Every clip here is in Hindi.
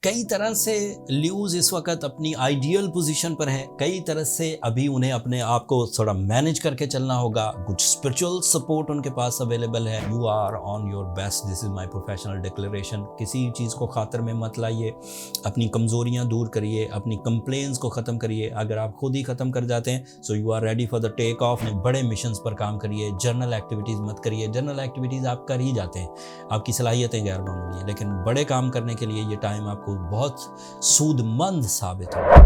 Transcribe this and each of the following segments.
कई तरह से ल्यूज इस वक्त अपनी आइडियल पोजीशन पर हैं, कई तरह से अभी उन्हें अपने आप को थोड़ा मैनेज करके चलना होगा। कुछ स्पिरिचुअल सपोर्ट उनके पास अवेलेबल है। You are on your best, this is my professional declaration. किसी चीज़ को खातर में मत लाइए, अपनी कमज़ोरियाँ दूर करिए, अपनी कंप्लेंट्स को ख़त्म करिए। अगर आप खुद ही ख़त्म कर जाते हैं so you are ready for the take off. बड़े मिशंस पर काम करिए, जर्नल एक्टिविटीज़ मत करिए। जर्नल एक्टिविटीज़ आप कर ही जाते हैं, आपकी सलाहियतें गैर मामूली हैं, लेकिन बड़े काम करने के लिए ये टाइम आपको बहुत सूदमंद साबित होगा।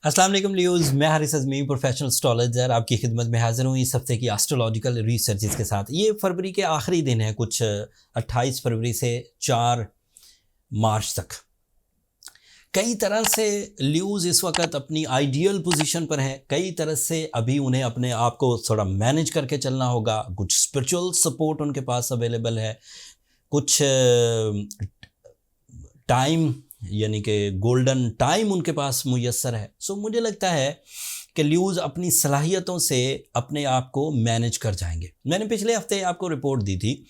अस्सलाम वालेकुम लियोज़, मैं हारिस अज़मी प्रोफेशनल एस्ट्रोलॉजर आपकी खिदमत में हाजिर हूँ इस हफ्ते की एस्ट्रोलॉजिकल रिसर्चेस के साथ। ये फरवरी के आखिरी दिन है, कुछ 28 फरवरी से 4 मार्च तक। कई तरह से ल्यूज इस वक्त अपनी आइडियल पोजीशन पर हैं, कई तरह से अभी उन्हें अपने आप को थोड़ा मैनेज करके चलना होगा। कुछ स्पिरिचुअल सपोर्ट उनके पास अवेलेबल है, कुछ टाइम यानी कि गोल्डन टाइम उनके पास मुयस्सर है। सो मुझे लगता है कि ल्यूज अपनी सलाहियतों से अपने आप को मैनेज कर जाएंगे। मैंने पिछले हफ्ते आपको रिपोर्ट दी थी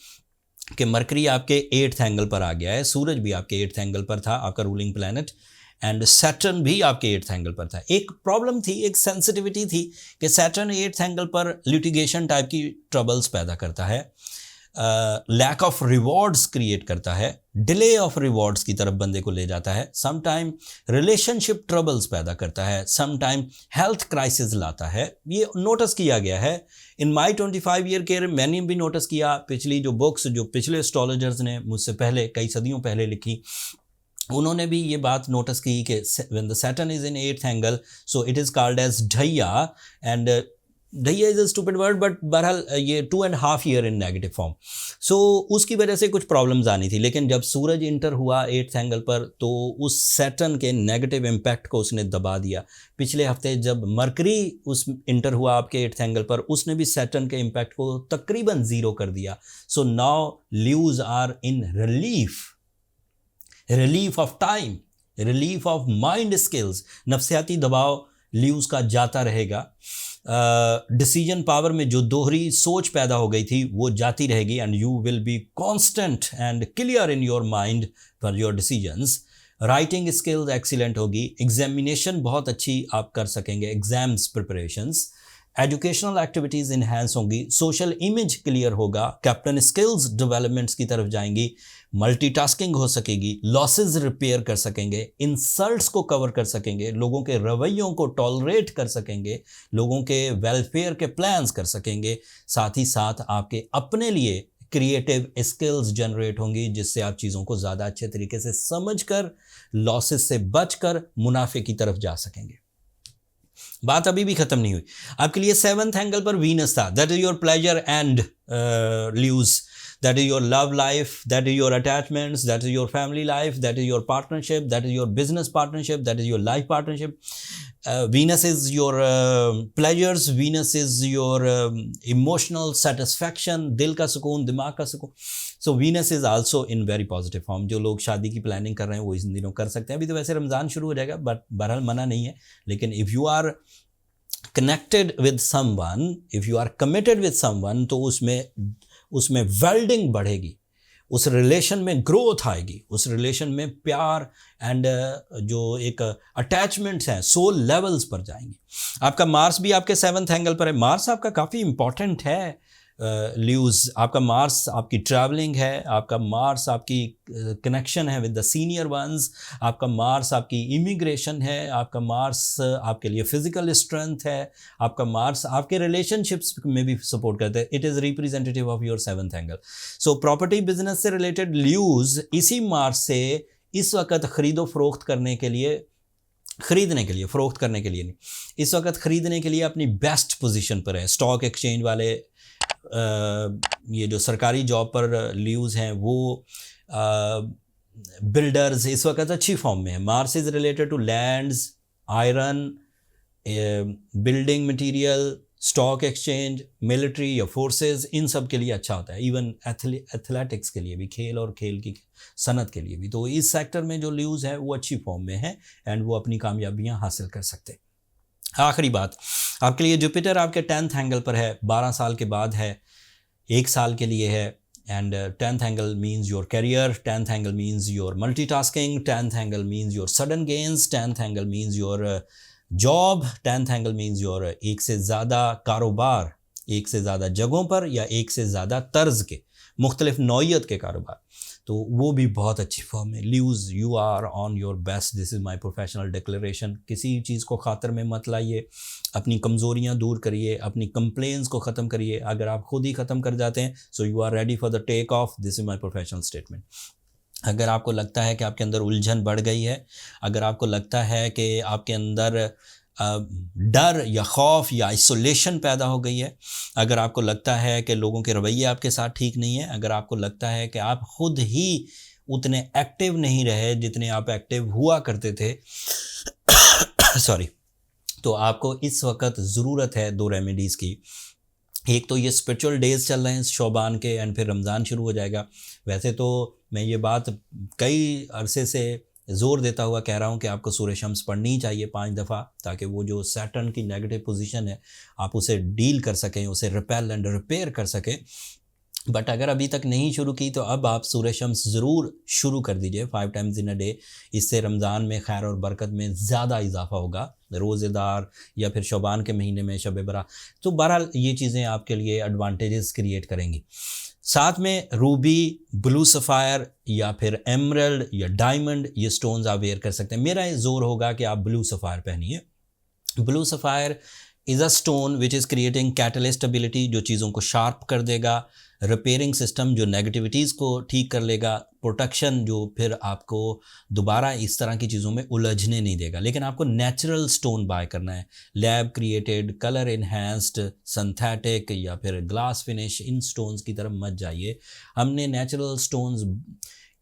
कि मरकरी आपके 8th एंगल पर आ गया है, सूरज भी आपके 8th एंगल पर था, आपका रूलिंग प्लैनेट, एंड सैटर्न भी आपके 8th एंगल पर था। एक प्रॉब्लम थी, एक सेंसिटिविटी थी कि सैटर्न 8th एंगल पर लिटिगेशन टाइप की ट्रबल्स पैदा करता है, लैक ऑफ रिवॉर्ड्स क्रिएट करता है, डिले ऑफ रिवॉर्ड्स की तरफ बंदे को ले जाता है, सम टाइम रिलेशनशिप ट्रबल्स पैदा करता है, सम टाइम हेल्थ क्राइसिस लाता है। ये नोटिस किया गया है इन माई 25 ईयर केयर। मैंने भी नोटिस किया, पिछली जो बुक्स जो पिछले एस्ट्रोलॉजर्स ने मुझसे पहले कई सदियों पहले लिखी, उन्होंने भी ये बात नोटिस की कि when the Saturn is in 8th angle, so it is called as dhaiya, and dhaiya is a stupid word, but बहरहाल ये 2.5 year in negative form. So उसकी वजह से कुछ प्रॉब्लम्स आनी थी, लेकिन जब सूरज इंटर हुआ 8th एंगल पर तो उस सैटर्न के नेगेटिव इम्पैक्ट को उसने दबा दिया। पिछले हफ्ते जब मरकरी उस इंटर हुआ आपके 8th एंगल पर, उसने भी सैटर्न के इम्पैक्ट को तकरीबन ज़ीरो कर दिया। So now Leos are in relief of time, relief of mind skills. नफ्सियाती दबाव ल्यूज का जाता रहेगा। डिसीजन पावर में जो दोहरी सोच पैदा हो गई थी वो जाती रहेगी, and you will be constant and clear in your mind for your decisions. Writing skills excellent होगी, एग्जामिनेशन बहुत अच्छी आप कर सकेंगे, exams preparations, educational activities enhance होंगी, सोशल इमेज क्लियर होगा, कैप्टन स्किल्स डेवलपमेंट्स की तरफ जाएंगी, मल्टीटास्किंग हो सकेगी, लॉसेस रिपेयर कर सकेंगे, इंसल्ट्स को कवर कर सकेंगे, लोगों के रवैयों को टॉलरेट कर सकेंगे, लोगों के वेलफेयर के प्लान्स कर सकेंगे। साथ ही साथ आपके अपने लिए क्रिएटिव स्किल्स जनरेट होंगी, जिससे आप चीज़ों को ज़्यादा अच्छे तरीके से समझकर लॉसेस से बचकर मुनाफे की तरफ जा सकेंगे। बात अभी भी खत्म नहीं हुई। आपके लिए 7th एंगल पर वीनस था, that is your pleasure and ल्यूज, that is your love life, that is your attachments, that is your family life, that is your partnership, that is your business partnership, that is your life partnership. Venus is your pleasures, Venus is your emotional satisfaction, दिल का सुकून, दिमाग का सुकून। So Venus is also in very positive form। जो लोग शादी की प्लानिंग कर रहे हैं वो इन दिनों कर सकते हैं। अभी तो वैसे रमज़ान शुरू हो जाएगा, बट बहरहाल मना नहीं है, लेकिन if you are connected with someone, if you are committed with someone, तो उसमें वेल्डिंग बढ़ेगी, उस रिलेशन में ग्रोथ आएगी, उस रिलेशन में प्यार एंड जो एक अटैचमेंट्स हैं सोल लेवल्स पर जाएंगी। आपका मार्स भी आपके 7th एंगल पर है। मार्स आपका काफ़ी इम्पॉर्टेंट है ल्यूज। आपका मार्स आपकी ट्रैवलिंग है, आपका मार्स आपकी कनेक्शन है विद द सीनियर वंस, आपका मार्स आपकी इमिग्रेशन है, आपका मार्स आपके लिए फिजिकल स्ट्रेंथ है, आपका मार्स आपके रिलेशनशिप्स में भी सपोर्ट करता है। It is representative of your 7th angle. So property business से रिलेटेड ल्यूज इसी मार्स से इस वक्त ख़रीदो फरोख्त करने के लिए, ख़रीदने के लिए, फ़रोख्त करने के लिए नहीं, इस वक्त ख़रीदने के लिए अपनी बेस्ट पोजीशन पर है। स्टॉक एक्सचेंज वाले, ये जो सरकारी जॉब पर ल्यूज हैं वो, बिल्डर्स इस वक्त अच्छी फॉर्म में है। Mars is related to lands, iron, building material, stock exchange, military या फोर्सेस, इन सब के लिए अच्छा होता है। इवन एथलेटिक्स के लिए भी, खेल और खेल की सनत के लिए भी। तो इस सेक्टर में जो ल्यूज है वो अच्छी फॉर्म में है एंड वो अपनी कामयाबियां हासिल कर सकते हैं। आखिरी बात, आपके लिए जुपिटर आपके 10th एंगल पर है, 12 साल के बाद है, 1 साल के लिए है। And 10th angle means your career, 10th angle means your multitasking, 10th angle means your sudden gains, 10th angle means your job, 10th angle means your एक से ज़्यादा कारोबार, एक से ज़्यादा जगहों पर या एक से ज़्यादा तर्ज के मुख्तलिफ नौइयत के कारोबार, तो वो भी बहुत अच्छी फॉर्म है। Leos, you are on your best, this is my professional declaration. किसी चीज़ को खातर में मत लाइए, अपनी कमज़ोरियाँ दूर करिए, अपनी कंप्लेंट्स को ख़त्म करिए। अगर आप खुद ही ख़त्म कर जाते हैं, so you are ready for the take off, this is my professional statement. अगर आपको लगता है कि आपके अंदर उलझन बढ़ गई है, अगर आपको लगता है कि आपके अंदर डर या खौफ या आइसोलेशन पैदा हो गई है, अगर आपको लगता है कि लोगों के रवैये आपके साथ ठीक नहीं है, अगर आपको लगता है कि आप खुद ही उतने एक्टिव नहीं रहे जितने आप एक्टिव हुआ करते थे सॉरी, तो आपको इस वक्त ज़रूरत है 2 रेमेडीज़ की। एक तो ये स्पिरिचुअल डेज़ चल रहे हैं शोबान के, एंड फिर रमज़ान शुरू हो जाएगा। वैसे तो मैं ये बात कई अरसे से ज़ोर देता हुआ कह रहा हूँ कि आपको सूरह शम्स पढ़नी ही चाहिए 5 दफ़ा, ताकि वो जो सैटर्न की नेगेटिव पोजीशन है आप उसे डील कर सकें, उसे रिपेल एंड रिपेयर कर सकें। बट अगर अभी तक नहीं शुरू की तो अब आप सूरह शम्स ज़रूर शुरू कर दीजिए 5 टाइम्स इन अ डे। इससे रमज़ान में खैर और बरकत में ज़्यादा इजाफा होगा, रोज़ेदार या फिर शोबान के महीने में शब बरा। तो बहरहाल ये चीज़ें आपके लिए एडवांटेजेस क्रिएट करेंगी। साथ में रूबी, ब्लू सफ़ायर या फिर एमरल्ड या डायमंड, ये स्टोन्स आप वेयर कर सकते हैं। मेरा ये ज़ोर होगा कि आप ब्लू सफ़ायर पहनिए। Blue sapphire is a stone which is creating catalyst ability, जो चीज़ों को शार्प कर देगा, रिपेयरिंग सिस्टम जो नेगेटिविटीज़ को ठीक कर लेगा, प्रोटेक्शन जो फिर आपको दोबारा इस तरह की चीज़ों में उलझने नहीं देगा। लेकिन आपको नेचुरल स्टोन बाय करना है, lab created, colour enhanced, synthetic या फिर ग्लास फिनिश, इन स्टोन्स की तरफ मत जाइए। हमने नेचुरल स्टोन्स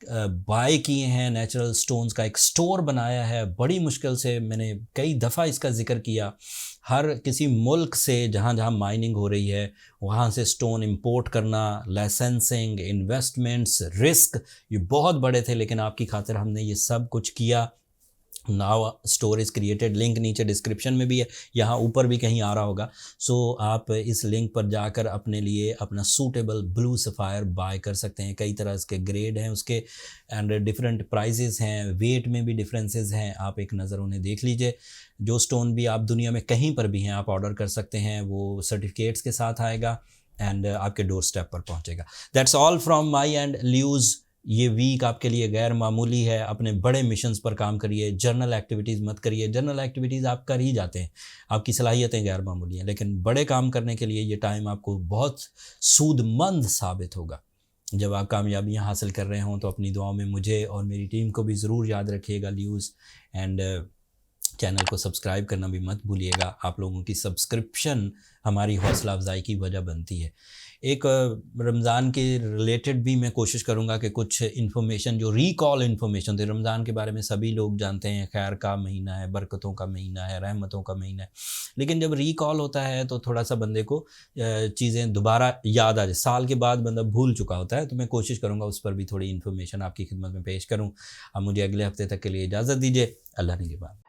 बाय किए हैं, नेचुरल स्टोन्स का एक स्टोर बनाया है, बड़ी मुश्किल से, मैंने कई दफ़ा इसका जिक्र किया। हर किसी मुल्क से जहाँ जहाँ माइनिंग हो रही है वहाँ से स्टोन इंपोर्ट करना, लाइसेंसिंग, इन्वेस्टमेंट्स, रिस्क, ये बहुत बड़े थे, लेकिन आपकी खातिर हमने ये सब कुछ किया। Now store is created, link नीचे डिस्क्रिप्शन में भी है, यहाँ ऊपर भी कहीं आ रहा होगा। सो आप इस लिंक पर जाकर अपने लिए अपना सूटेबल ब्लू सफ़ायर बाय कर सकते हैं। कई तरह के ग्रेड हैं उसके, एंड डिफरेंट प्राइजेज़ हैं, वेट में भी डिफरेंसेस हैं, आप एक नज़र उन्हें देख लीजिए। जो स्टोन भी आप दुनिया में कहीं पर भी हैं आप ऑर्डर कर सकते हैं, वो सर्टिफिकेट्स के साथ आएगा एंड आपके डोर स्टेप पर पहुँचेगा। That's all from my end. Leos, ये वीक आपके लिए गैर मामूली है। अपने बड़े मिशंस पर काम करिए, जर्नल एक्टिविटीज़ मत करिए। जर्नल एक्टिविटीज़ आप कर ही जाते हैं, आपकी सलाहियतें गैर मामूली हैं, लेकिन बड़े काम करने के लिए ये टाइम आपको बहुत सूदमंद साबित होगा। जब आप कामयाबियाँ हासिल कर रहे हों तो अपनी दुआओं में मुझे और मेरी टीम को भी ज़रूर याद रखिएगा ल्यूज़। एंड चैनल को सब्सक्राइब करना भी मत भूलिएगा। आप लोगों की सब्सक्रिप्शन हमारी हौसला अफजाई की वजह बनती है। एक रमज़ान के रिलेटेड भी मैं कोशिश करूँगा कि कुछ इन्फॉर्मेशन जो रिकॉल इन्फॉर्मेशन थे, रमज़ान के बारे में सभी लोग जानते हैं, खैर का महीना है, बरकतों का महीना है, रहमतों का महीना है, लेकिन जब रिकॉल होता है तो थोड़ा सा बंदे को चीज़ें दोबारा याद आ जाए। साल के बाद बंदा भूल चुका होता है, तो मैं कोशिश करूँगा उस पर भी थोड़ी इन्फॉर्मेशन आपकी खिदमत में पेश करूँ। अब मुझे अगले हफ्ते तक के लिए इजाज़त दीजिए। अल्लाह निगहबान।